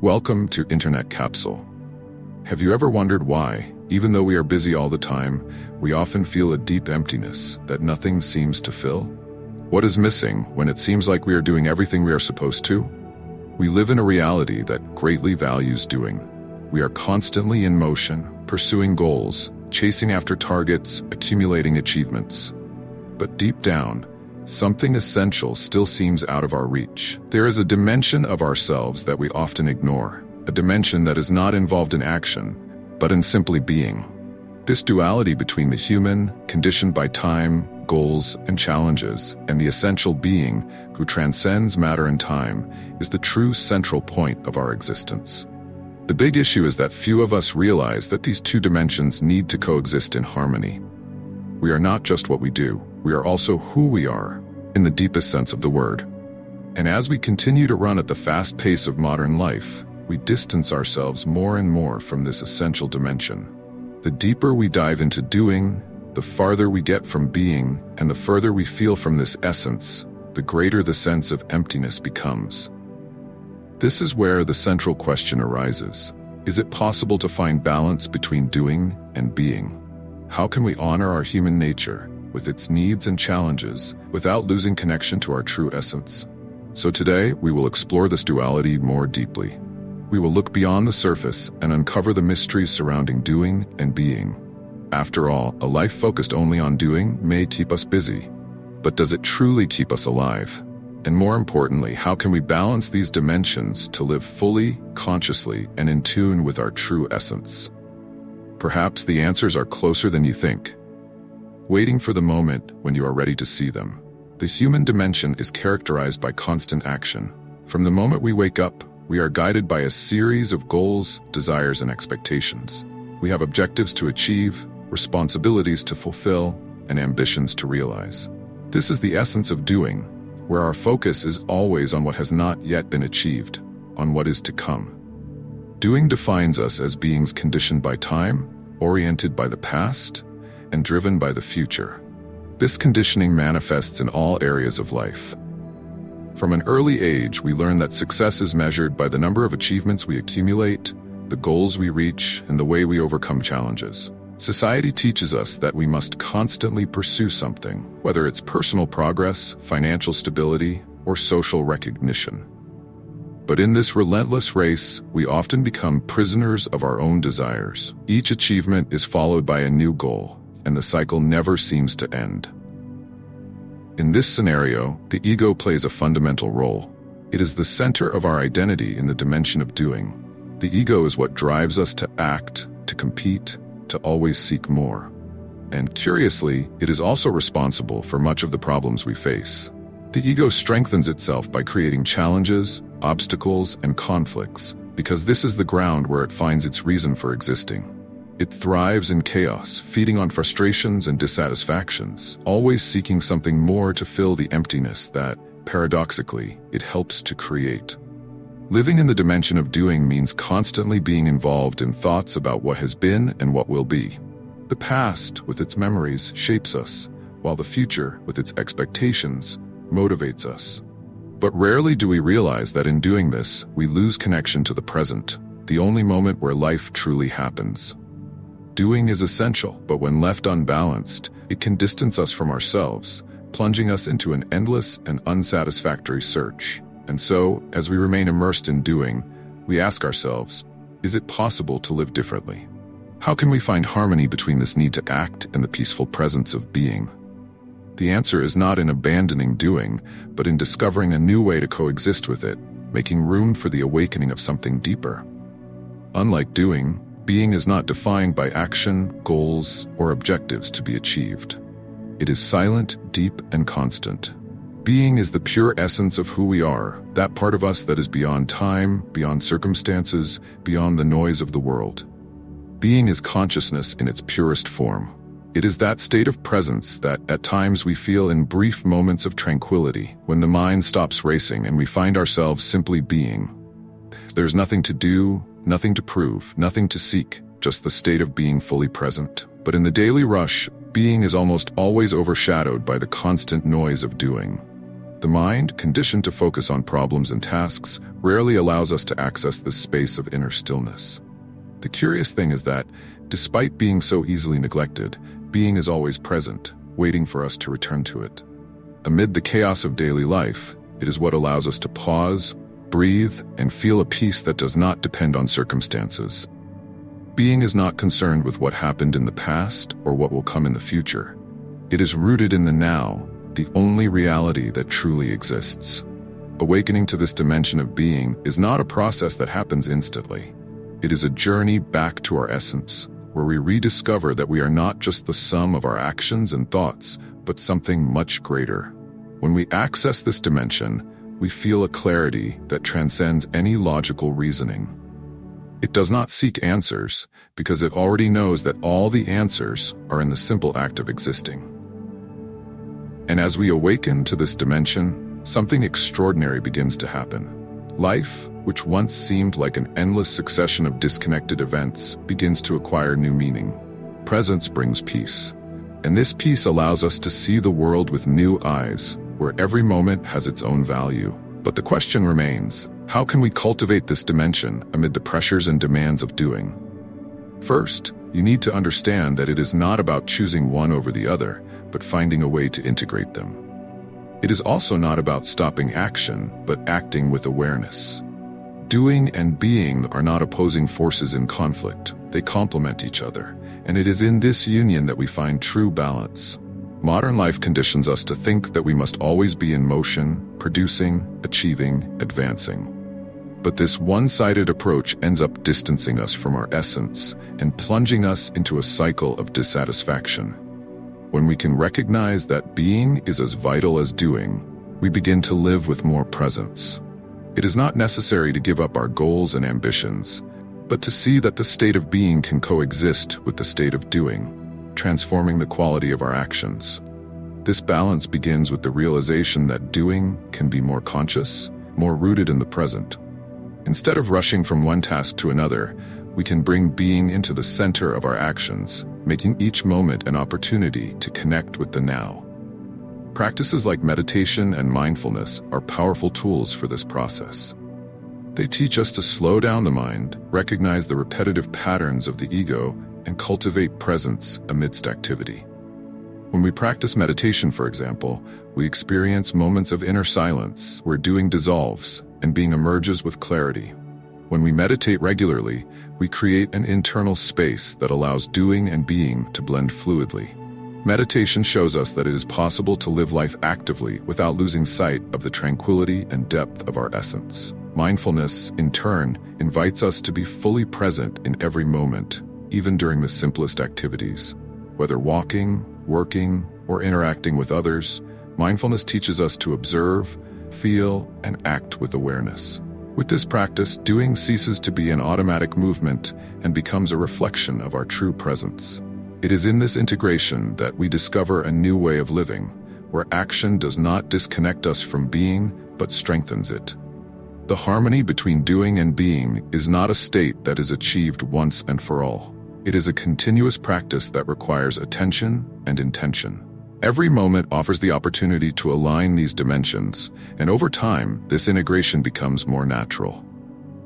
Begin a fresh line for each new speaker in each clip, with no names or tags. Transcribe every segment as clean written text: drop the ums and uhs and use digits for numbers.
Welcome to Internet Capsule. Have you ever wondered why, even though we are busy all the time, we often feel a deep emptiness that nothing seems to fill? What is missing when it seems like we are doing everything we are supposed to? We live in a reality that greatly values doing. We are constantly in motion, pursuing goals, chasing after targets, accumulating achievements. But deep down, something essential still seems out of our reach. There is a dimension of ourselves that we often ignore, a dimension that is not involved in action, but in simply being. This duality between the human, conditioned by time, goals, and challenges, and the essential being who transcends matter and time is the true central point of our existence. The big issue is that few of us realize that these two dimensions need to coexist in harmony. We are not just what we do, we are also who we are, in the deepest sense of the word. And as we continue to run at the fast pace of modern life, we distance ourselves more and more from this essential dimension. The deeper we dive into doing, the farther we get from being, and the further we feel from this essence, the greater the sense of emptiness becomes. This is where the central question arises. Is it possible to find balance between doing and being? How can we honor our human nature, with its needs and challenges, without losing connection to our true essence? So today, we will explore this duality more deeply. We will look beyond the surface and uncover the mysteries surrounding doing and being. After all, a life focused only on doing may keep us busy. But does it truly keep us alive? And more importantly, how can we balance these dimensions to live fully, consciously, and in tune with our true essence? Perhaps the answers are closer than you think. Waiting for the moment when you are ready to see them. The human dimension is characterized by constant action. From the moment we wake up, we are guided by a series of goals, desires, and expectations. We have objectives to achieve, responsibilities to fulfill, and ambitions to realize. This is the essence of doing, where our focus is always on what has not yet been achieved, on what is to come. Doing defines us as beings conditioned by time, oriented by the past, and driven by the future. This conditioning manifests in all areas of life. From an early age, we learn that success is measured by the number of achievements we accumulate, the goals we reach, and the way we overcome challenges. Society teaches us that we must constantly pursue something, whether it's personal progress, financial stability, or social recognition. But in this relentless race, we often become prisoners of our own desires. Each achievement is followed by a new goal, and the cycle never seems to end. In this scenario, the ego plays a fundamental role. It is the center of our identity in the dimension of doing. The ego is what drives us to act, to compete, to always seek more. And curiously, it is also responsible for much of the problems we face. The ego strengthens itself by creating challenges, obstacles, and conflicts, because this is the ground where it finds its reason for existing. It thrives in chaos, feeding on frustrations and dissatisfactions, always seeking something more to fill the emptiness that, paradoxically, it helps to create. Living in the dimension of doing means constantly being involved in thoughts about what has been and what will be. The past, with its memories, shapes us, while the future, with its expectations, motivates us. But rarely do we realize that in doing this, we lose connection to the present, the only moment where life truly happens. Doing is essential, but when left unbalanced, it can distance us from ourselves, plunging us into an endless and unsatisfactory search. And so, as we remain immersed in doing, we ask ourselves, is it possible to live differently? How can we find harmony between this need to act and the peaceful presence of being? The answer is not in abandoning doing, but in discovering a new way to coexist with it, making room for the awakening of something deeper. Unlike doing, being is not defined by action, goals, or objectives to be achieved. It is silent, deep, and constant. Being is the pure essence of who we are, that part of us that is beyond time, beyond circumstances, beyond the noise of the world. Being is consciousness in its purest form. It is that state of presence that, at times, we feel in brief moments of tranquility, when the mind stops racing and we find ourselves simply being. There's nothing to do, nothing to prove, nothing to seek, just the state of being fully present. But in the daily rush, being is almost always overshadowed by the constant noise of doing. The mind, conditioned to focus on problems and tasks, rarely allows us to access this space of inner stillness. The curious thing is that, despite being so easily neglected, being is always present, waiting for us to return to it. Amid the chaos of daily life, it is what allows us to pause, breathe, and feel a peace that does not depend on circumstances. Being is not concerned with what happened in the past or what will come in the future. It is rooted in the now, the only reality that truly exists. Awakening to this dimension of being is not a process that happens instantly. It is a journey back to our essence, where we rediscover that we are not just the sum of our actions and thoughts, but something much greater. When we access this dimension, we feel a clarity that transcends any logical reasoning. It does not seek answers, because it already knows that all the answers are in the simple act of existing. And as we awaken to this dimension, something extraordinary begins to happen. Life, which once seemed like an endless succession of disconnected events, begins to acquire new meaning. Presence brings peace. And this peace allows us to see the world with new eyes, where every moment has its own value. But the question remains, how can we cultivate this dimension amid the pressures and demands of doing? First, you need to understand that it is not about choosing one over the other, but finding a way to integrate them. It is also not about stopping action, but acting with awareness. Doing and being are not opposing forces in conflict. They complement each other, and it is in this union that we find true balance. Modern life conditions us to think that we must always be in motion, producing, achieving, advancing. But this one-sided approach ends up distancing us from our essence and plunging us into a cycle of dissatisfaction. When we can recognize that being is as vital as doing, we begin to live with more presence. It is not necessary to give up our goals and ambitions, but to see that the state of being can coexist with the state of doing, transforming the quality of our actions. This balance begins with the realization that doing can be more conscious, more rooted in the present. Instead of rushing from one task to another, we can bring being into the center of our actions, making each moment an opportunity to connect with the now. Practices like meditation and mindfulness are powerful tools for this process. They teach us to slow down the mind, recognize the repetitive patterns of the ego, and cultivate presence amidst activity. When we practice meditation, for example, we experience moments of inner silence where doing dissolves and being emerges with clarity. When we meditate regularly, we create an internal space that allows doing and being to blend fluidly. Meditation shows us that it is possible to live life actively without losing sight of the tranquility and depth of our essence. Mindfulness, in turn, invites us to be fully present in every moment, even during the simplest activities. Whether walking, working, or interacting with others, mindfulness teaches us to observe, feel, and act with awareness. With this practice, doing ceases to be an automatic movement and becomes a reflection of our true presence. It is in this integration that we discover a new way of living, where action does not disconnect us from being, but strengthens it. The harmony between doing and being is not a state that is achieved once and for all. It is a continuous practice that requires attention and intention. Every moment offers the opportunity to align these dimensions, and over time, this integration becomes more natural.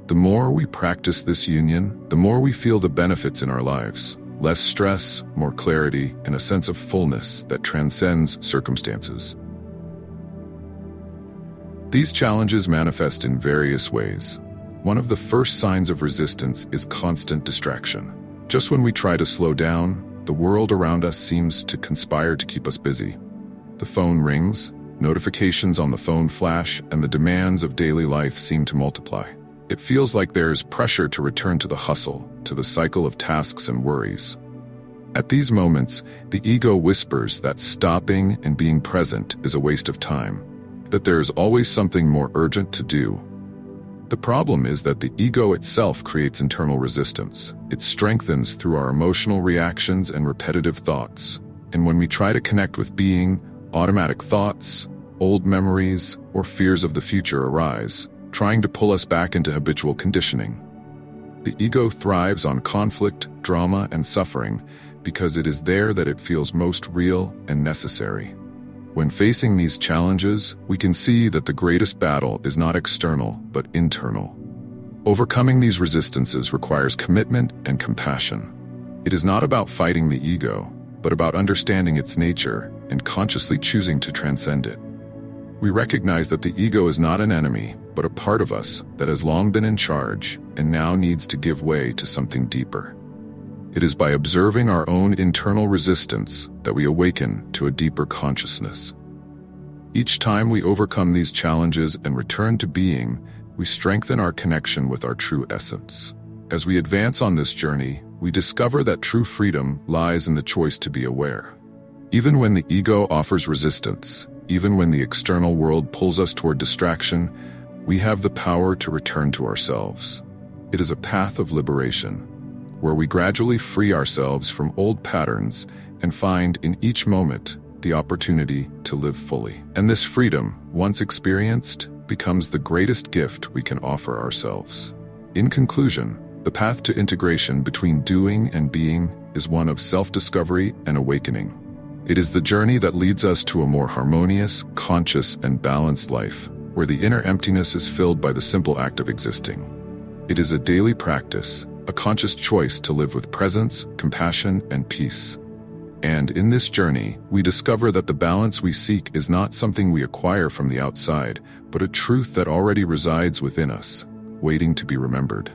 The more we practice this union, the more we feel the benefits in our lives. Less stress, more clarity, and a sense of fullness that transcends circumstances. These challenges manifest in various ways. One of the first signs of resistance is constant distraction. Just when we try to slow down, the world around us seems to conspire to keep us busy. The phone rings, notifications on the phone flash, and the demands of daily life seem to multiply. It feels like there is pressure to return to the hustle, to the cycle of tasks and worries. At these moments, the ego whispers that stopping and being present is a waste of time, that there is always something more urgent to do. The problem is that the ego itself creates internal resistance. It strengthens through our emotional reactions and repetitive thoughts. And when we try to connect with being, automatic thoughts, old memories, or fears of the future arise, trying to pull us back into habitual conditioning. The ego thrives on conflict, drama, and suffering because it is there that it feels most real and necessary. When facing these challenges, we can see that the greatest battle is not external, but internal. Overcoming these resistances requires commitment and compassion. It is not about fighting the ego, but about understanding its nature and consciously choosing to transcend it. We recognize that the ego is not an enemy, but a part of us that has long been in charge and now needs to give way to something deeper. It is by observing our own internal resistance that we awaken to a deeper consciousness. Each time we overcome these challenges and return to being, we strengthen our connection with our true essence. As we advance on this journey, we discover that true freedom lies in the choice to be aware. Even when the ego offers resistance, even when the external world pulls us toward distraction, we have the power to return to ourselves. It is a path of liberation, where we gradually free ourselves from old patterns and find in each moment the opportunity to live fully. And this freedom, once experienced, becomes the greatest gift we can offer ourselves. In conclusion, the path to integration between doing and being is one of self-discovery and awakening. It is the journey that leads us to a more harmonious, conscious, and balanced life, where the inner emptiness is filled by the simple act of existing. It is a daily practice, a conscious choice to live with presence, compassion, and peace. And in this journey, we discover that the balance we seek is not something we acquire from the outside, but a truth that already resides within us, waiting to be remembered.